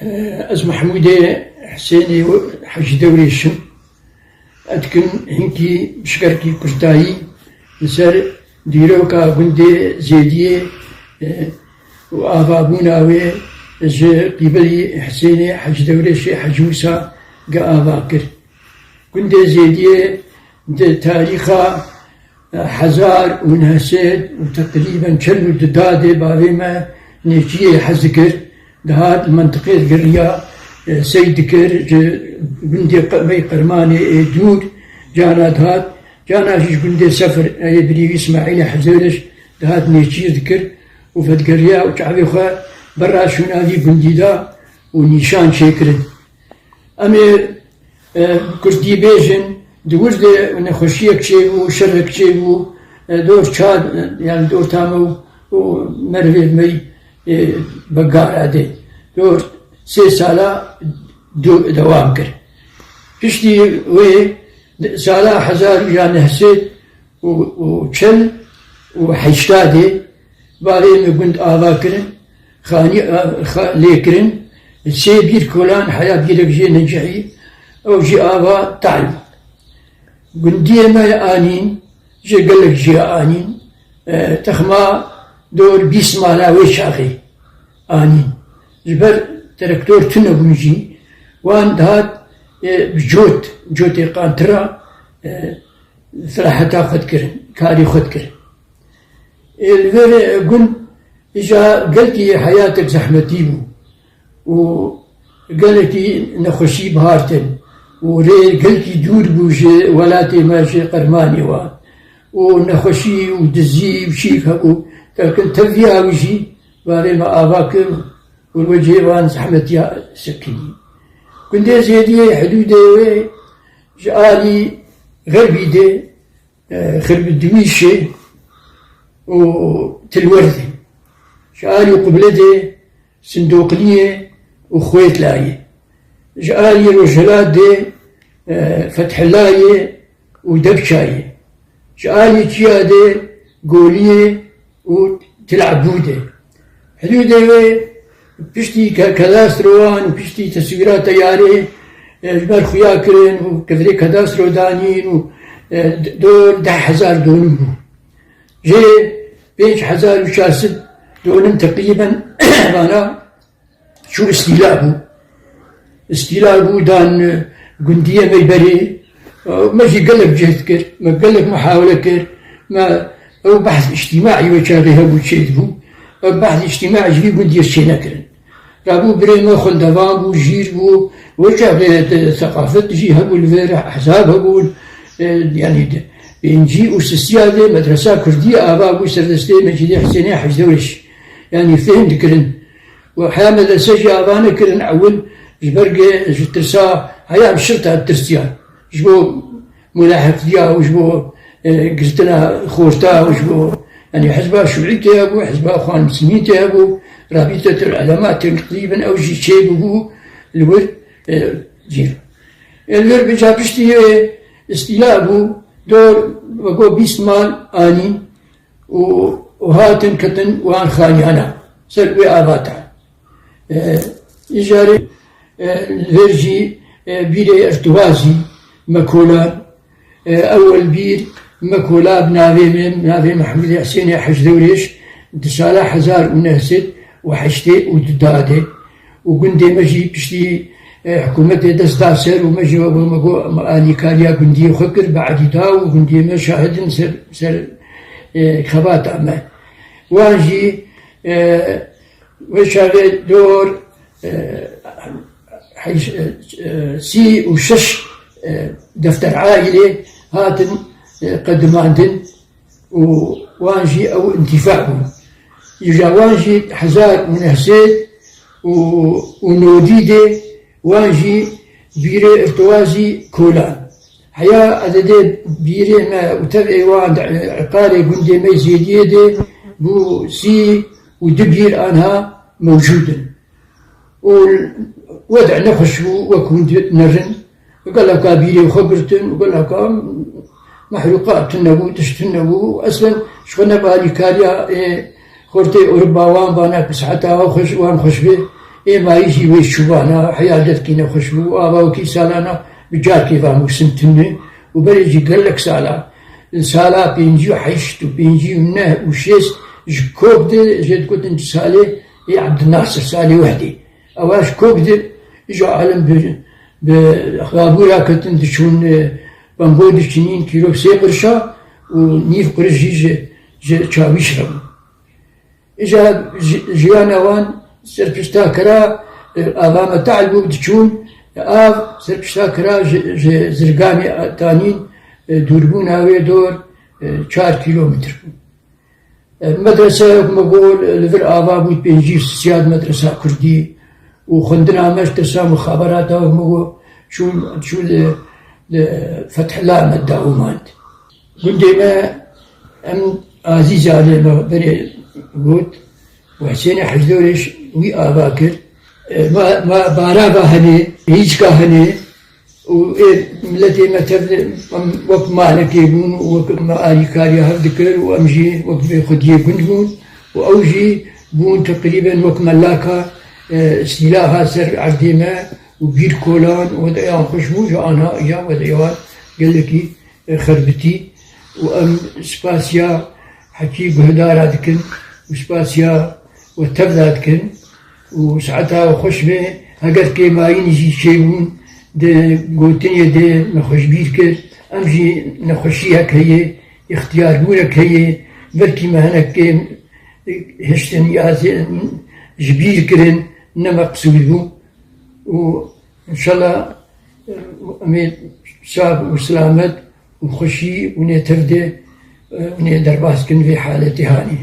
از محمودي حسيني حج دوري الشم أتكن هنكي بشكركي كرتاي نسر ديروكا بندي زيدية وآبابونا وي قبلي حسيني حج دوري الشي حج موسى قآباكر بندي زيدية تاريخا حزار ونهسيد وتقريبا كل دادي بابيما نيجيه حزكر دهات المنطقة القرية سيد كر بندي مي قرماني دور جانا دهات جانا جيش بندي سفر بريغ اسماعيل حزورش دهات نيجيه ذكر وفد قرية وتعرفها برا شنادي بندي دا ونيشان شكرن أمي كردي بيجن دور ده نخوشيك شيبو شرك شيبو دور شاد يعني دور تامو ومروي مي بقار عادي دور 3 سالة دوام كر كشتي وي سالة حزار يعني حسيت وشل وحيشتادي بعدين كنت آباكرن خاني ليكرن سيبير كولان حياة بيرك جي نجحي أو جي آبا تعلم قندية ما آنين جي قال لك جي آنين تخما دور بيسما لا ويش أخي آنين جبر تركتور تنبونجي وان دهات بجوت قانترا ثلاحة خد كرن كاري خد كرن الفير قن إجا قلتي حياتك زحمتيبو وقالتي نخشي بهارتن وري قلتي دور بوجي ولاتي ماشي قرماني وان ونخشي ودزي وشيك هكو كنت تفيها وجي باري ما آباكر والوجه وان زحمتي سكني كنت زيدي حدودي وي جالي غربي دي خرب الدويشي وتلوردي جالي قبلتي صندوقلية وخويت لاي جالي رجلات دي فتح لاي ودبشاي جالي تيادي قولية وتلعب بودي حدودي وي بشتي كداستروان وبشتي تصويرات تياري جبال خويا كرين وكذلك كداسترو دانين ودول 10,000 دونم بو جي 5,000 دونم تقريبا أنا شو استيلاء بو دان قندية ميبري ماشي قال لك جهد كر ما قال لك محاولة كر ما أو بحث اجتماعي وشاغي هبو تشيدبو بحث اجتماعي جي قندية الشينا كرن رابو بريمو خلدوان بو جير بو وشاغي ثقافة جي هبو الفير أحزاب هبو يعني نجي وسسيادة مدرسة كردية آبا بو سردستي مجيدي حسيني حج دورش يعني فهم ذكرن وحامل السجي آبانا كرن أول جبرقة جترسا هيا بالشرطة الترسيان جبو ملاحق ديا وجبو قلتنا خورتا وجبو يعني حزبها شيوعي تيابو حزبها اخوان المسلمين تيابو رابطة العلماء تقريبا او جي شيبو الور جير الور بجابشتي استيلابو دور وقو بيسمال اني وهاتن كتن وان خانيانا سلوي آباتا إجاري الفرجي بيري ارتوازي مكولان أول بير مكولا بنافي محمود حسين حج دوريش دسالة حزار ونهسد وحشتي ودادي وقندي مجي بشتي حكومتي دس داسر ومجي ومقو آني كاريا قندي وخكر بعد دا وقندي مشاهد سر خبات أما واجي وشاغل دور سي وشش دفتر عائلة هاتن قدماندن ووانجي أو انتفاعهم يجا وانجي حزار من حسين ونوديدي وانجي بيري ارتوازي كولان حيا أددي بيري ما وتبعي وان عقالي قندي ما يزيدي دي بو سي ودبير أنها موجودا ووضع نخشو وكنت نرن وقال لك بيري وخبرتن وقال لك محروقات تنبو تشتنبو أصلا شغلنا بالي كاريا خورتي أوروبا وان بانا بسحتها وخش وان خش به إما يجي ويشوفانا حيادتك نخشبو وآباوكي سالانا بجاركي فامو سنتني وبريجي قال لك سالا بينجي حيشتو بينجي منه وشيس جكوب دي جد كنت انت سالي يا عبد الناصر سالي وحدي أواش كوب دي إجا عالم بخابورا كنت انت شون بامبود شنين كيلو سي قرشا ونيف قرش جي تشاويش رب إجا جيانا وان سرپشتا کرا آبام تعلبو بدچون سرپشتا کرا زرگانی تانین دوربون هاوی دور 4 کیلومتر مدرسة مقول لفر آبا بود بينجي سياد مدرسة كردي وخندنا مدرسة مخابرات ومقول شو فتح الله مدعومات قلت ما أم عزيز علي بني قلت وحسين حجدورش وي آباكر ما بارابا هني هيجكا هني وملتي متبل وقت مالك يبون وقت ما آريكاري هفدكر وأمجي وقت بخدي بندبون وأوجي بون تقريبا وقت ملاكا سلاحا سر عرديما وبير كولان ودعيان خشمو جانا إياه ودعيان قال لكي خربتي وأم سباسيا حكي بهدارا دكن وسباسيا وتبذاتكن وساعتها وخشمه هقد كيماين يجي شيبون ده قوتنيا ده نخش بيركر أمجي نخشيها كيه اختيار بونا كيه بركي ما هناك هشتن يازي جبير كرن نما قصودو وإن شاء الله أمي صاب وسلامت وخشي ونتفده ونقدر باسكن في حالة هاني